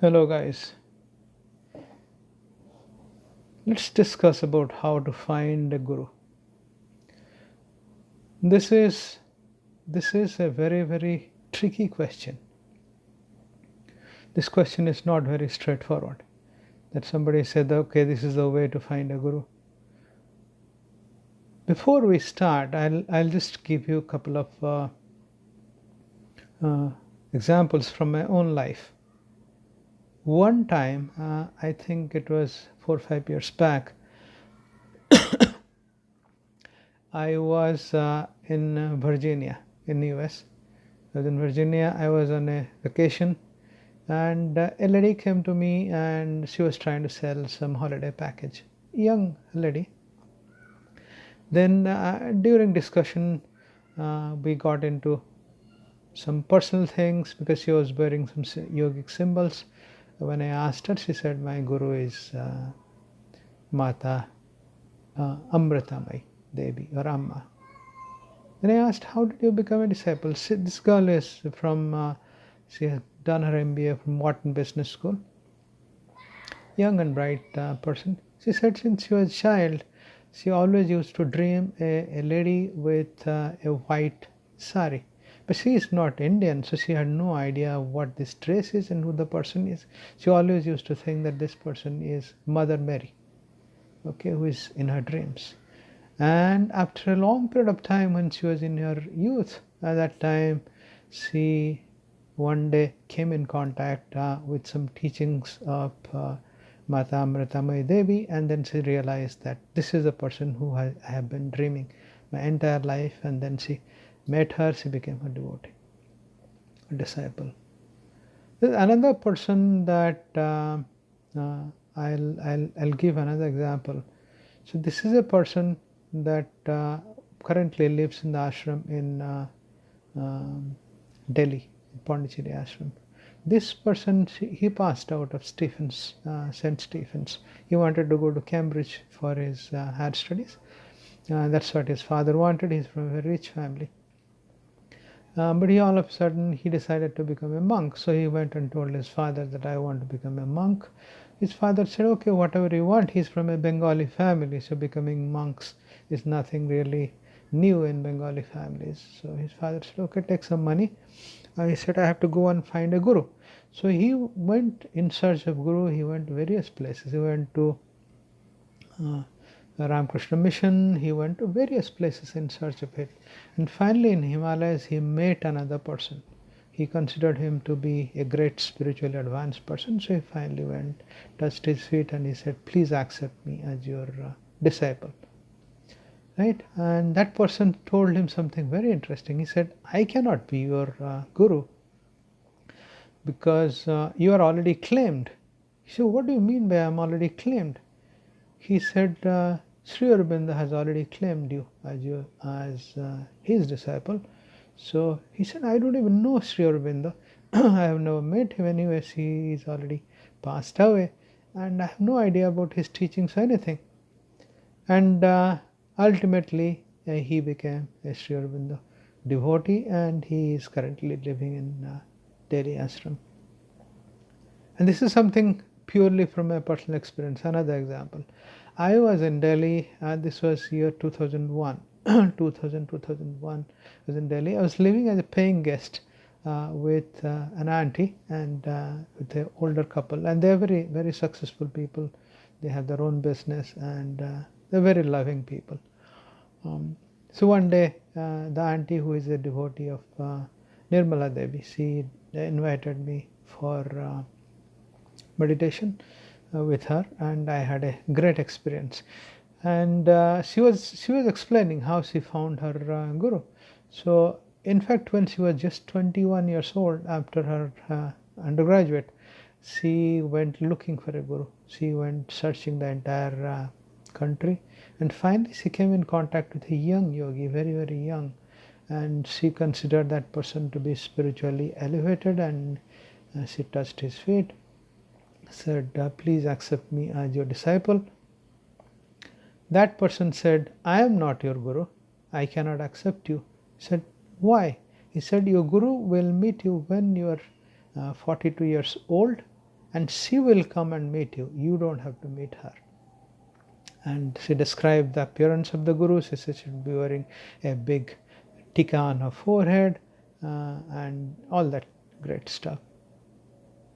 Hello guys, let's discuss about how to find a guru. This is this is a very tricky question. This question is not very straightforward. That somebody said, okay, this is the way to find a guru. Before we start, I'll just give you a couple of uh, examples from my own life. One time, I think it was 4 or 5 years back, I was in Virginia, in the US. I was in Virginia. I was on a vacation, and a lady came to me, and she was trying to sell some holiday package. Young lady. Then during discussion, we got into some personal things because she was wearing some yogic symbols. When I asked her, she said, "My guru is Mata Amritamai Devi or Amma." Then I asked, "How did you become a disciple?" This girl is from, she has done her MBA from Wharton Business School, young and bright person. She said since she was a child, she always used to dream a lady with a white sari. But she is not Indian, so she had no idea what this dress is and who the person is. She always used to think that this person is Mother Mary, okay, who is in her dreams. And after a long period of time, when she was in her youth, at that time, she one day came in contact with some teachings of Mata Amritamai Devi, and then she realized that this is the person who I have been dreaming my entire life. And then she met her, she became a devotee, a disciple. There's another person that uh, I'll give another example. So this is a person that currently lives in the ashram in Delhi, Pondicherry ashram. This person, he passed out of St. Stephen's. He wanted to go to Cambridge for his higher studies. That's what his father wanted. He's from a very rich family. But he all of a sudden he decided to become a monk. So he went and told his father that I want to become a monk. His father said, okay, whatever you want. He's from a Bengali family, so becoming monks is nothing really new in Bengali families. So his father said, okay, take some money. He said, I have to go and find a guru. So he went in search of guru. He went to various places. He went to Ramakrishna Mission. He went to various places in search of it. And finally, in Himalayas, he met another person. He considered him to be a great spiritually advanced person. So he finally went, touched his feet, and he said, please accept me as your disciple. Right? And that person told him something very interesting. He said, I cannot be your guru because you are already claimed. He said, what do you mean by I'm already claimed? He said, Sri Aurobindo has already claimed you as his disciple. So he said, I don't even know Sri Aurobindo. I have never met him. Anyways, he is already passed away, and I have no idea about his teachings or anything. And ultimately, he became a Sri Aurobindo devotee, and he is currently living in Delhi ashram. And this is something purely from my personal experience. Another example, I was in Delhi, this was year 2001. 2001, I was in Delhi. I was living as a paying guest with an auntie and with an older couple, and they're very successful people. They have their own business, and they're very loving people. So one day, the auntie, who is a devotee of Nirmala Devi, she invited me for meditation with her, and I had a great experience. And she was explaining how she found her guru. So in fact, when she was just 21 years old, after her undergraduate, she went looking for a guru. She went searching the entire country, and finally she came in contact with a young yogi, very young, and she considered that person to be spiritually elevated, and she touched his feet, said, please accept me as your disciple. That person said, I am not your guru. I cannot accept you. He said, why? He said, your guru will meet you when you are 42 years old, and she will come and meet you. You don't have to meet her. And she described the appearance of the Guru. She said she would be wearing a big tika on her forehead and all that great stuff.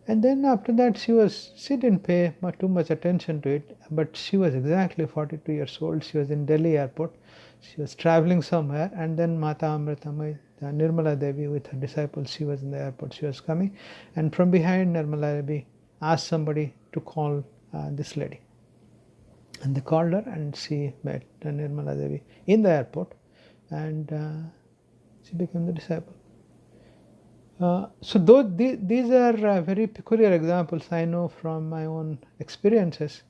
And then after that, she didn't pay too much attention to it, but she was exactly 42 years old. She was in Delhi airport. She was traveling somewhere, and then Mata Amritamai, Nirmala Devi with her disciples, she was in the airport. She was coming, and from behind, Nirmala Devi asked somebody to call this lady. And they called her, and she met Nirmala Devi in the airport, and she became the disciple. So these are very peculiar examples I know from my own experiences,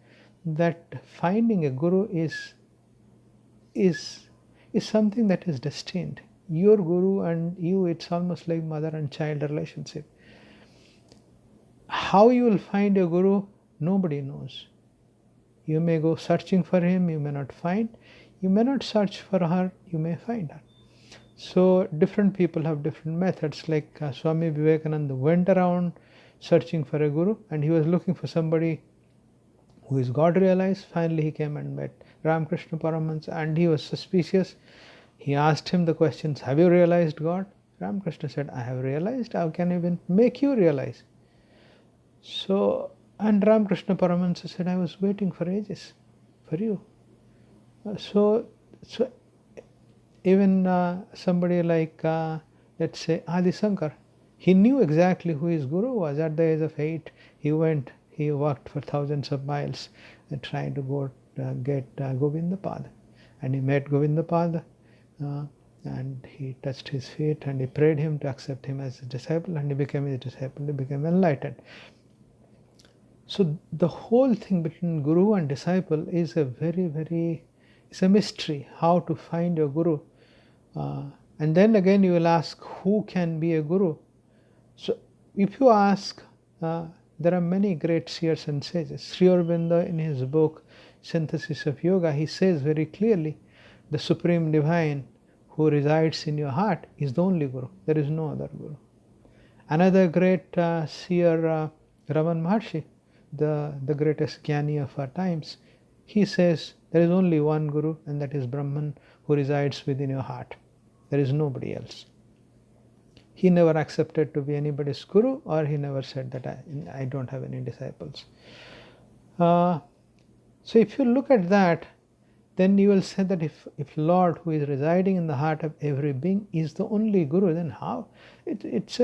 that finding a guru is something that is destined. Your guru and you, it's almost like mother and child relationship. How you will find a guru, nobody knows. You may go searching for him, you may not find. You may not search for her, you may find her. So different people have different methods. Like Swami Vivekananda went around searching for a guru, and he was looking for somebody who is God realized. Finally he came and met Ramakrishna Paramahansa, and he was suspicious. He asked him the questions, have you realized God? Ramakrishna said, I have realized. How can I even make you realize? So, and Ramakrishna Paramahansa said, I was waiting for ages for you. So even somebody like, let's say, Adi Shankar, he knew exactly who his guru was. At the age of 8, he walked for thousands of miles trying to go get Govindapada. And he met Govindapada, and he touched his feet, and he prayed him to accept him as a disciple, and he became his disciple. He became enlightened. So the whole thing between guru and disciple is it's a mystery, how to find your guru. And then again you will ask, who can be a guru? So if you ask, there are many great seers and sages. Sri Aurobindo, in his book Synthesis of Yoga, he says very clearly, the Supreme Divine who resides in your heart is the only guru. There is no other guru. Another great seer, Raman Maharshi, the greatest Jnani of our times, he says there is only one guru, and that is Brahman who resides within your heart. There is nobody else. He never accepted to be anybody's guru, or he never said that I don't have any disciples. So if you look at that, then you will say that if Lord, who is residing in the heart of every being, is the only guru, then how? It's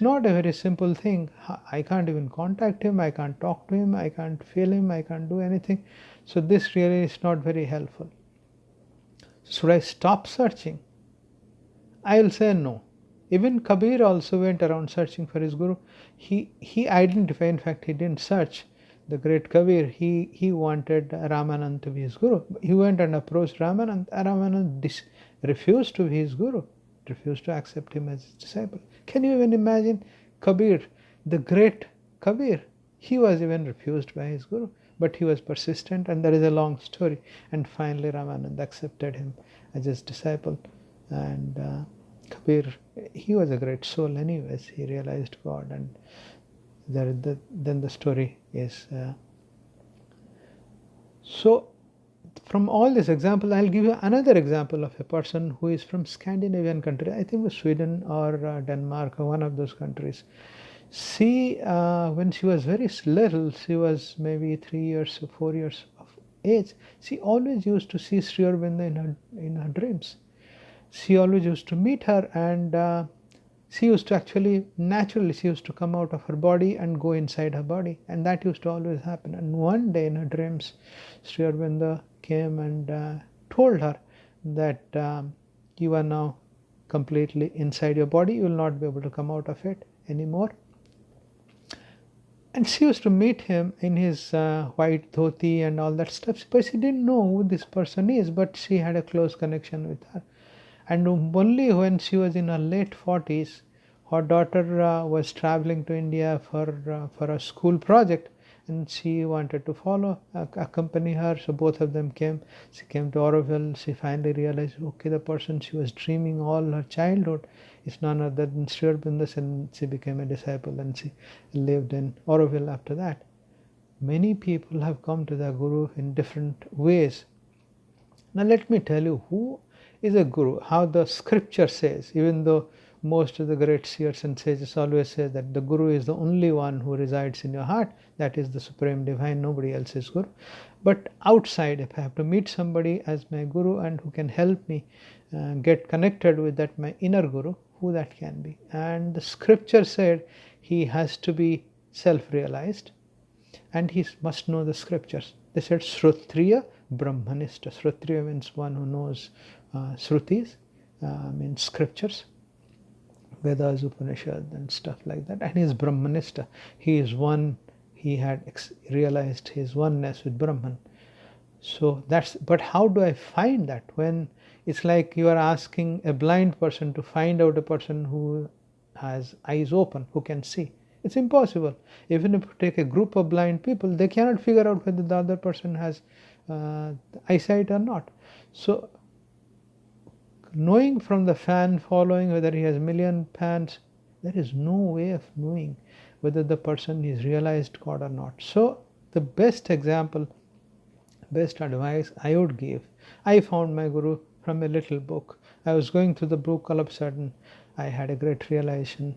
not a very simple thing. I can't even contact him, I can't talk to him, I can't feel him, I can't do anything. So this really is not very helpful. Should I stop searching? I will say no. Even Kabir also went around searching for his guru. He identified, in fact he didn't search. The great Kabir, he wanted Ramanand to be his guru. He went and approached Ramanand. Ramanand refused to be his guru, refused to accept him as his disciple. Can you even imagine? Kabir, the great Kabir, he was even refused by his guru, but he was persistent, and there is a long story. And finally Ramanand accepted him as his disciple. And Kabir, he was a great soul anyways. He realized God, and then the story is. So from all these examples, I'll give you another example of a person who is from Scandinavian country. I think it was Sweden or Denmark or one of those countries. She, when she was very little, she was maybe 3 years or 4 years of age, she always used to see Sri Aurobindo in her dreams. She always used to meet her, and she used to actually, naturally, she used to come out of her body and go inside her body, and that used to always happen. And one day in her dreams, Sri Aurobindo came and told her that you are now completely inside your body, you will not be able to come out of it anymore. And she used to meet him in his white dhoti and all that stuff, but she didn't know who this person is, but she had a close connection with her. And only when she was in her late 40s, her daughter was traveling to India for a school project, and she wanted to follow, accompany her. So both of them came. She came to Auroville. She finally realized, okay, the person she was dreaming all her childhood is none other than Sri Aurobindo, and she became a disciple, and she lived in Auroville after that. Many people have come to the Guru in different ways. Now let me tell you who is a Guru, how the scripture says, even though most of the great seers and sages always say that the Guru is the only one who resides in your heart, that is the Supreme Divine, nobody else is Guru. But outside, if I have to meet somebody as my Guru and who can help me get connected with that my inner Guru, who that can be? And the scripture said he has to be self-realized and he must know the scriptures. They said Shrutriya Brahmanista. Shrutriya means one who knows Shrutis, means scriptures, Vedas, Upanishad, and stuff like that. And he is Brahmanista. He is one, he had realized his oneness with Brahman. So that's, but how do I find that? When it's like you are asking a blind person to find out a person who has eyes open, who can see. It's impossible. Even if you take a group of blind people, they cannot figure out whether the other person has eyesight or not. So knowing from the fan following whether he has a million fans, there is no way of knowing whether the person is realized God or not. So the best example, best advice I would give, I found my Guru from a little book. I was going through the book, all of a sudden I had a great realization,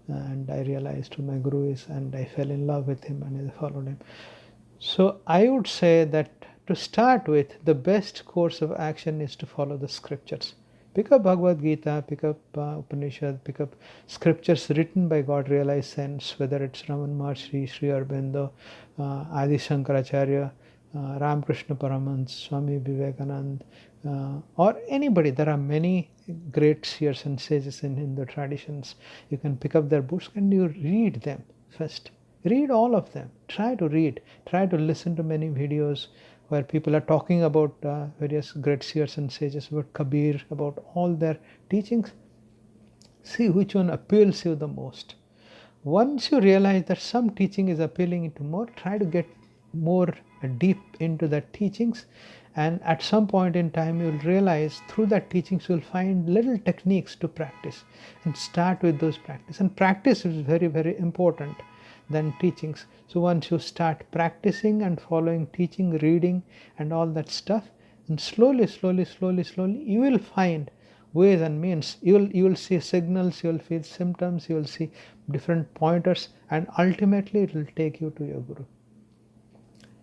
and I realized who my Guru is, and I fell in love with him and I followed him. So I would say that to start with, the best course of action is to follow the scriptures. Pick up Bhagavad Gita, pick up Upanishad, pick up scriptures written by God realized saints, whether it's Raman Maharshi, Sri Aurobindo, Adi Shankaracharya, Ramakrishna Paramahans, Swami Vivekananda, or anybody. There are many great seers and sages in Hindu traditions. You can pick up their books and you read them first. Read all of them. Try to read. Try to listen to many videos where people are talking about various great seers and sages, about Kabir, about all their teachings. See which one appeals you the most. Once you realize that some teaching is appealing to more, try to get more deep into the teachings, and at some point in time you will realize through that teachings you will find little techniques to practice, and start with those practice. And practice is very, very important than teachings. So once you start practicing and following teaching, reading and all that stuff, and slowly you will find ways and means. You will see signals, you will feel symptoms, you will see different pointers, and ultimately it will take you to your Guru.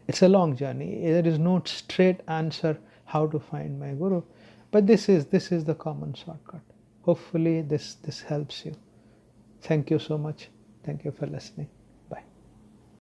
It's a long journey. There is no straight answer how to find my Guru, but this is the common shortcut. Hopefully this helps you. Thank you so much. Thank you for listening.